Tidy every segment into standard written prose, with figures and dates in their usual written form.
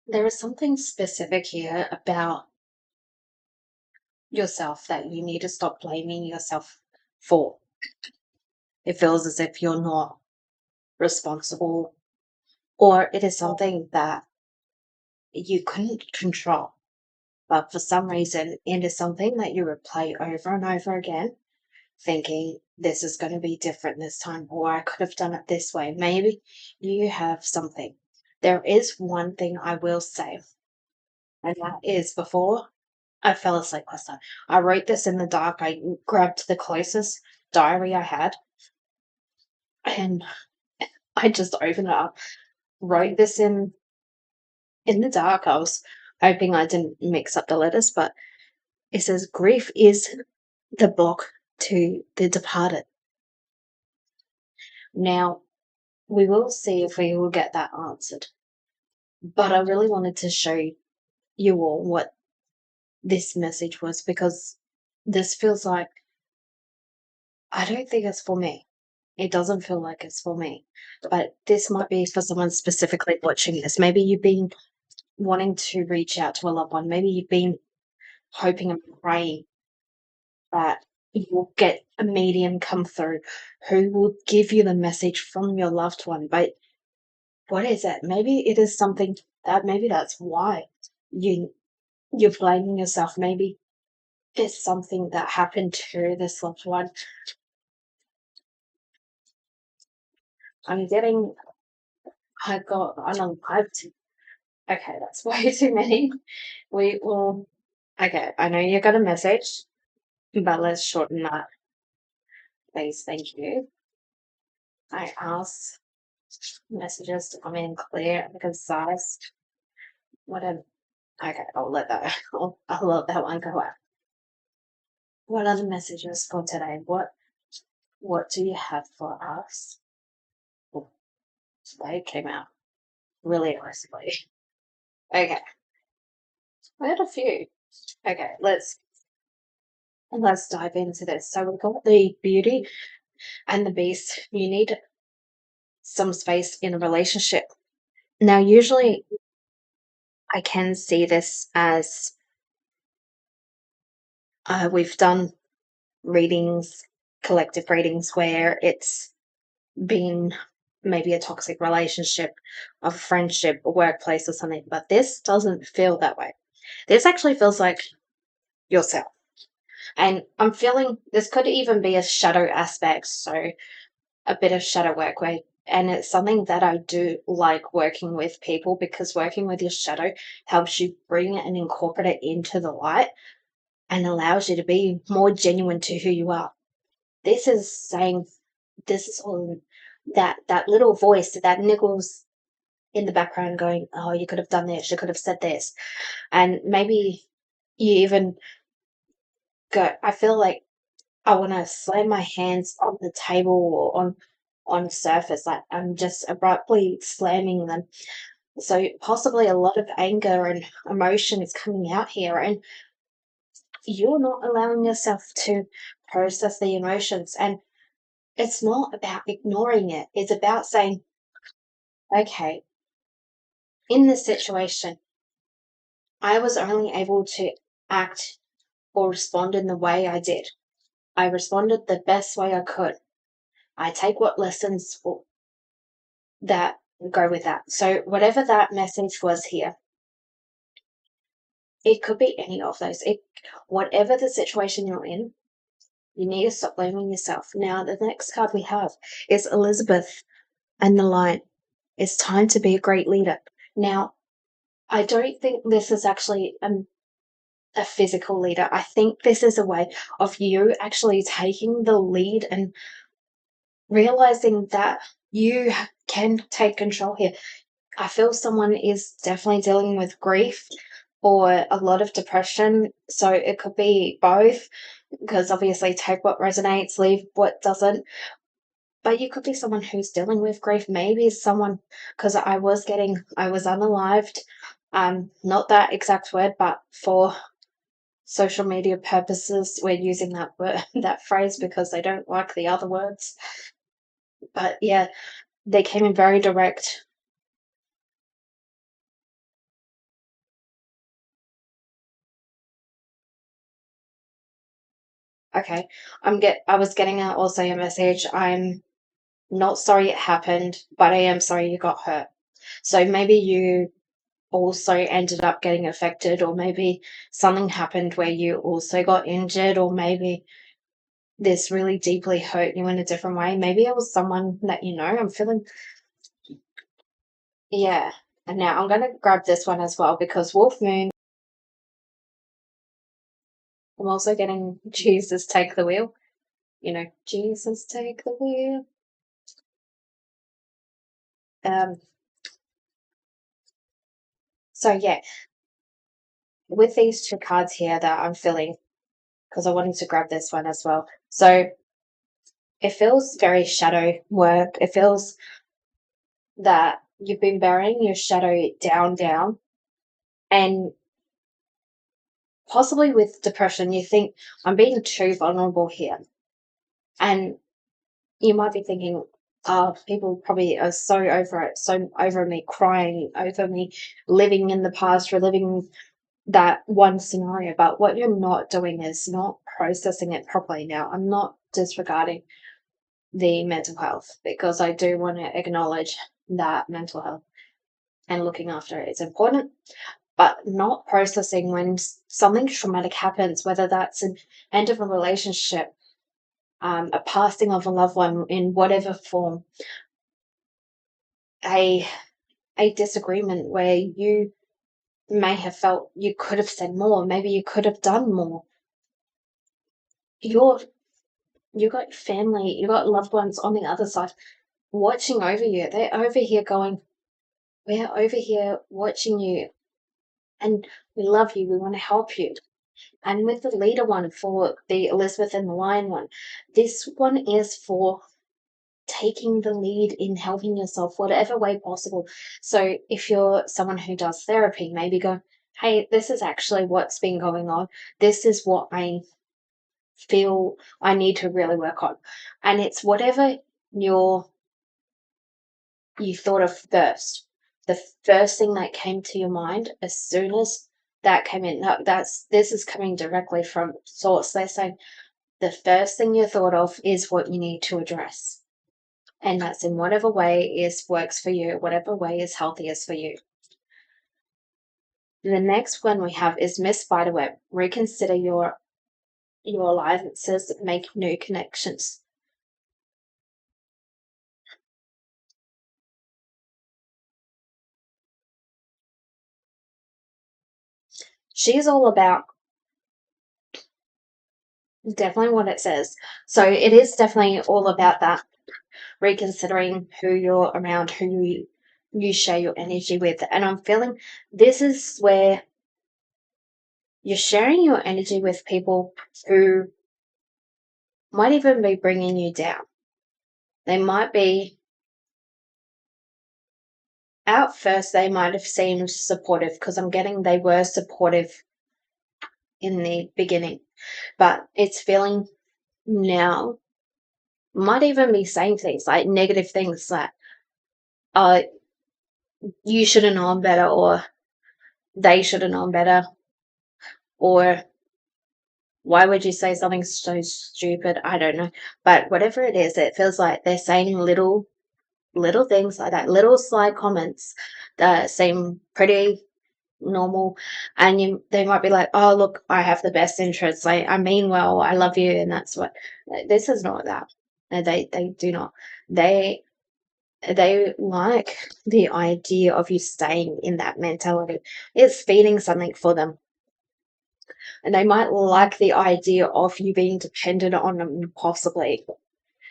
There is something specific here about yourself that you need to stop blaming yourself for. It feels as if you're not responsible, or it is something that you couldn't control. But for some reason, it is something that you replay over and over again, thinking this is going to be different this time, or I could have done it this way. Maybe you have something. There is one thing I will say, and that is before I fell asleep last night. I wrote this in the dark. I grabbed the closest diary I had and I just opened it up, wrote this in the dark. I was hoping I didn't mix up the letters, but it says grief is the block to the departed. Now we will see if we will get that answered. But I really wanted to show you all what this message was because this feels like I don't think it's for me. It doesn't feel like it's for me. But this might be for someone specifically watching this. Maybe you've been wanting to reach out to a loved one. Maybe you've been hoping and praying that you will get a medium come through who will give you the message from your loved one. But what is it? Maybe it is something that maybe that's why you you're blaming yourself. Maybe it's something that happened to this loved one. I'm getting I got unalived. Okay, that's way too many. We will okay, I know you got a message, but let's shorten that, please. Thank you. I ask messages to come in clear and concise. What a okay, I'll let that I'll let that one go out. What are the messages for today? What do you have for us? Oh, they came out really aggressively. Okay. I had a few. Okay, let's dive into this. So we've got the beauty and the beast. You need some space in a relationship. Now, usually I can see this as we've done readings, collective readings, where it's been maybe a toxic relationship, a friendship, a workplace, or something. But this doesn't feel that way. This actually feels like yourself. And I'm feeling this could even be a shadow aspect. So a bit of shadow work where and it's something that I do like working with people because working with your shadow helps you bring it and incorporate it into the light and allows you to be more genuine to who you are. This is saying this is all that little voice that niggles in the background going, oh, you could have done this, you could have said this. And maybe you even go, I feel like I want to slam my hands on the table or on surface, like I'm just abruptly slamming them. So possibly a lot of anger and emotion is coming out here, and you're not allowing yourself to process the emotions. And it's not about ignoring it; it's about saying, "Okay, in this situation, I was only able to act or respond in the way I did. I responded the best way I could. I take what lessons that go with that. So whatever that message was here, it could be any of those. Whatever the situation you're in, you need to stop blaming yourself. Now the next card we have is Elizabeth and the Lion. It's time to be a great leader. Now, I don't think this is actually a physical leader. I think this is a way of you actually taking the lead and realizing that you can take control here. I feel someone is definitely dealing with grief or a lot of depression. So it could be both, because obviously take what resonates, leave what doesn't. But you could be someone who's dealing with grief. Maybe someone, because I was unalived. Not that exact word, but for social media purposes, we're using that word, that phrase because they don't like the other words. But yeah, they came in very direct Okay. I was getting also a message. I'm not sorry it happened, but I am sorry you got hurt. So maybe you also ended up getting affected, or maybe something happened where you also got injured, or maybe this really deeply hurt you in a different way. Maybe it was someone that you know. I'm feeling, yeah. And now I'm going to grab this one as well because Wolf Moon, I'm also getting Jesus take the wheel. Jesus take the wheel. Um, so yeah, with these two cards here that I'm feeling, because I wanted to grab this one as well. So it feels very shadow work. It feels that you've been burying your shadow down, and possibly with depression, you think, I'm being too vulnerable here. And you might be thinking, oh, people probably are so over it, so over me, crying over me, living in the past, reliving that one scenario. But what you're not doing is not processing it properly. Now, I'm not disregarding the mental health because I do want to acknowledge that mental health and looking after it is important, but not processing when something traumatic happens, whether that's an end of a relationship, a passing of a loved one in whatever form, a a disagreement where you may have felt you could have said more, maybe you could have done more. You're you got family, you got loved ones on the other side watching over you. They're over here going, we're over here watching you and we love you, we want to help you. And with the leader one for the Elizabeth and the Lion one, this one is for taking the lead in helping yourself whatever way possible. So if you're someone who does therapy, maybe go, hey, this is actually what's been going on. This is what I feel I need to really work on. And it's whatever you're you thought of first. The first thing that came to your mind as soon as that came in. This is coming directly from source. They're saying the first thing you thought of is what you need to address. And that's in whatever way is works for you, whatever way is healthiest for you. The next one we have is Miss Spiderweb. Reconsider your alliances, make new connections. She's all about definitely what it says. So it is definitely all about that, reconsidering who you're around, who you share your energy with. And I'm feeling this is where you're sharing your energy with people who might even be bringing you down. They might be, at first, they might have seemed supportive because I'm getting they were supportive in the beginning, but it's feeling now might even be saying things like negative things like, uh, you should have known better, or they should have known better, or why would you say something so stupid? I don't know. But whatever it is, it feels like they're saying little things like that, little sly comments that seem pretty normal, and they might be like, oh look, I have the best interests, like I mean well, I love you, and that's what this is not that. They do not. They like the idea of you staying in that mentality. It's feeding something for them. And they might like the idea of you being dependent on them, possibly.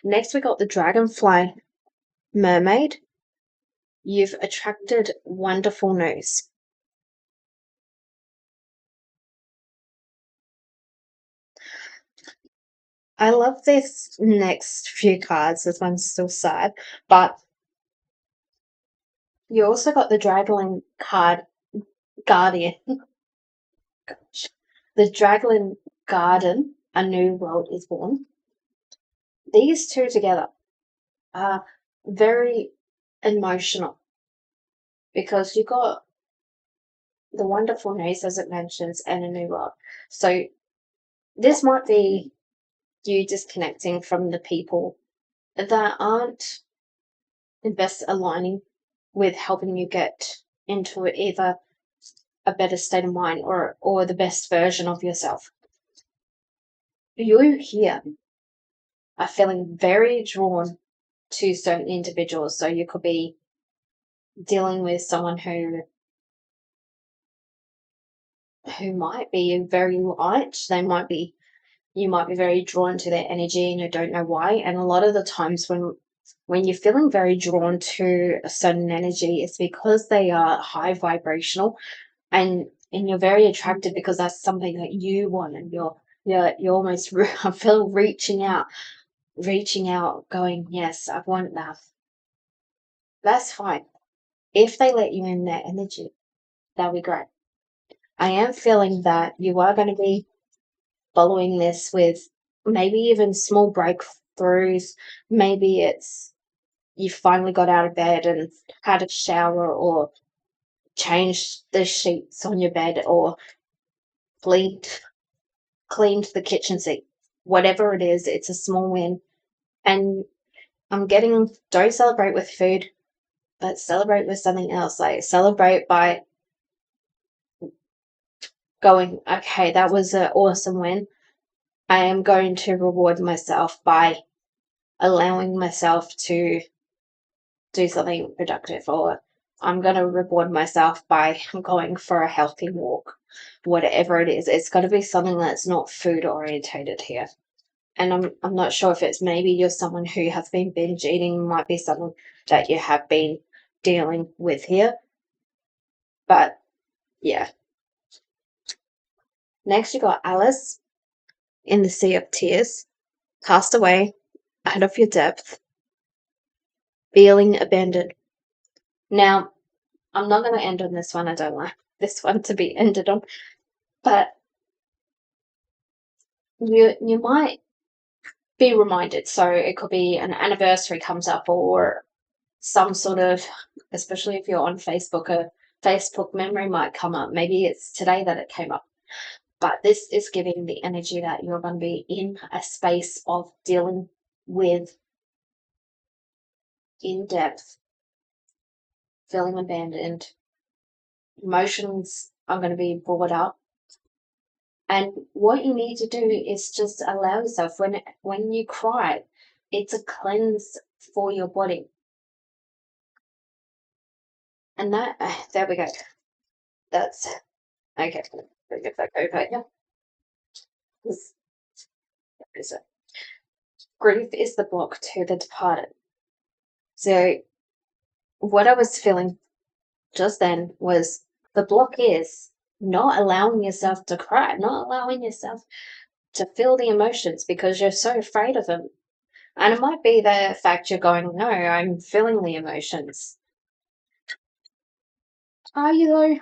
Next, we got the Dragonfly Mermaid. You've attracted wonderful news. I love this next few cards. This one's still sad, but you also got the Dragon card Guardian. The Dragon Garden, a new world is born. These two together are very emotional because you got the wonderful news as it mentions and a new world. So this might be you disconnecting from the people that aren't the best aligning with helping you get into either a better state of mind or the best version of yourself. You here are feeling very drawn to certain individuals. So you could be dealing with someone who might be very light. You might be very drawn to their energy and you don't know why. And a lot of the times when you're feeling very drawn to a certain energy, it's because they are high vibrational and you're very attracted because that's something that you want, and you're almost I feel reaching out, going, yes, I want that. That's fine. If they let you in their energy, that'll be great. I am feeling that you are going to be following this with maybe even small breakthroughs. Maybe it's you finally got out of bed and had a shower or changed the sheets on your bed or cleaned cleaned the kitchen sink. Whatever it is, it's a small win. And I'm getting don't celebrate with food, but celebrate with something else. Like celebrate by going, okay, that was an awesome win. I am going to reward myself by allowing myself to do something productive, or I'm going to reward myself by going for a healthy walk. Whatever it is, it's got to be something that's not food orientated here. And I'm not sure if it's maybe you're someone who has been binge eating, might be something that you have been dealing with here. But yeah. Next you got Alice in the Sea of Tears, cast away out of your depth, feeling abandoned. Now, I'm not going to end on this one. I don't like this one to be ended on, but you might be reminded. So it could be an anniversary comes up or some sort of, especially if you're on Facebook, a Facebook memory might come up. Maybe it's today that it came up. But this is giving the energy that you're going to be in a space of dealing with in depth, feeling abandoned. Emotions are going to be brought up. And what you need to do is just allow yourself when you cry, it's a cleanse for your body. And that there we go. That's okay. Get that over here. Is it? Grief is the block to the departed. So what I was feeling just then was the block is not allowing yourself to cry, not allowing yourself to feel the emotions because you're so afraid of them. And it might be the fact you're going, no, I'm feeling the emotions. Are you though?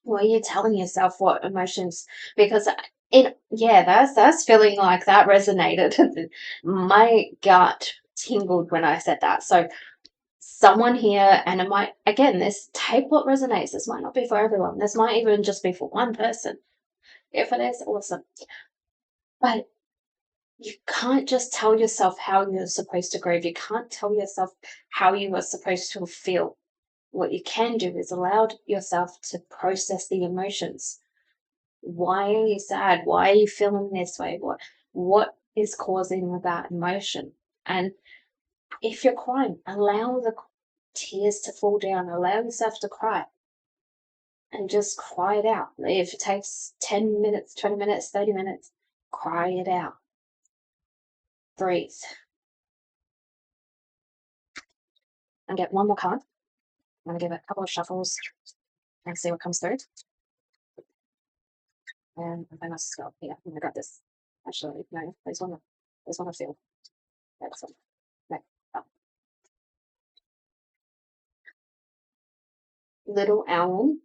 Well, you're telling yourself what emotions because that's feeling like that resonated. My gut tingled when I said that. So someone here, and it might again, this take what resonates. This might not be for everyone. This might even just be for one person. If it is, awesome. But you can't just tell yourself how you're supposed to grieve. You can't tell yourself how you are supposed to feel. What you can do is allow yourself to process the emotions. Why are you sad? Why are you feeling this way? What is causing that emotion? And if you're crying, allow the tears to fall down. Allow yourself to cry. And just cry it out. If it takes 10 minutes, 20 minutes, 30 minutes, cry it out. Breathe. And get one more card. I'm going to give it a couple of shuffles and see what comes through. And I must stop here. I'm going to grab this. Actually, no, there's one I feel. That's one. No. Oh. Little owl.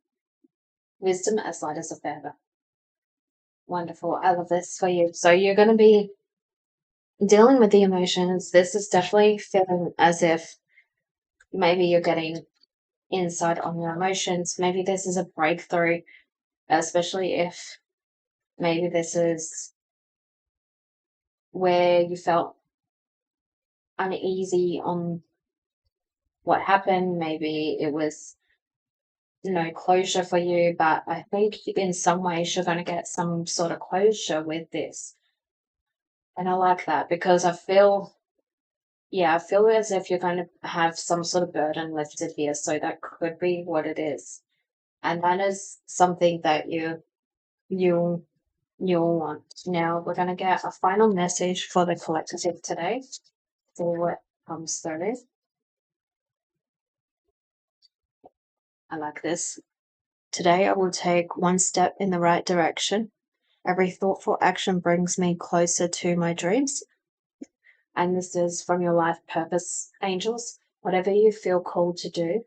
Wisdom as light as a feather. Wonderful. I love this for you. So you're going to be dealing with the emotions. This is definitely feeling as if maybe you're getting insight on your emotions. Maybe this is a breakthrough, especially if maybe this is where you felt uneasy on what happened. Maybe it was no closure for you, but I think in some ways you're going to get some sort of closure with this. And I like that because I feel as if you're going to have some sort of burden lifted here. So that could be what it is. And that is something that you'll you'll want. Now we're going to get a final message for the collective today. See what comes through. I like this. Today I will take one step in the right direction. Every thoughtful action brings me closer to my dreams. And this is from your life purpose angels. Whatever you feel called to do,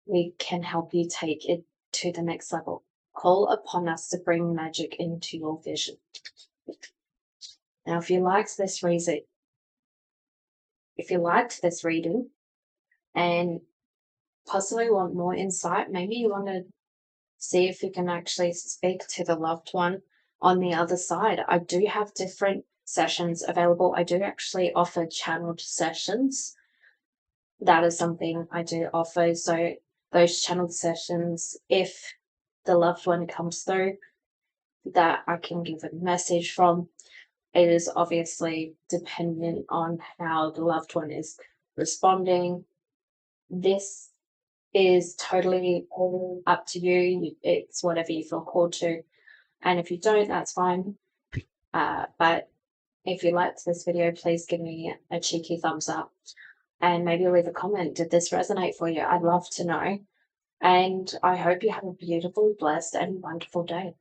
we can help you take it to the next level. Call upon us to bring magic into your vision. Now, if you liked this reading and possibly want more insight, maybe you want to see if you can actually speak to the loved one on the other side. I do have different sessions available. I do actually offer channeled sessions. That is something I do offer. So those channeled sessions, if the loved one comes through that I can give a message from, it is obviously dependent on how the loved one is responding. This is totally all up to you. It's whatever you feel called to. And if you don't, that's fine. But if you liked this video, please give me a cheeky thumbs up and maybe leave a comment. Did this resonate for you? I'd love to know. And I hope you have a beautiful, blessed, and wonderful day.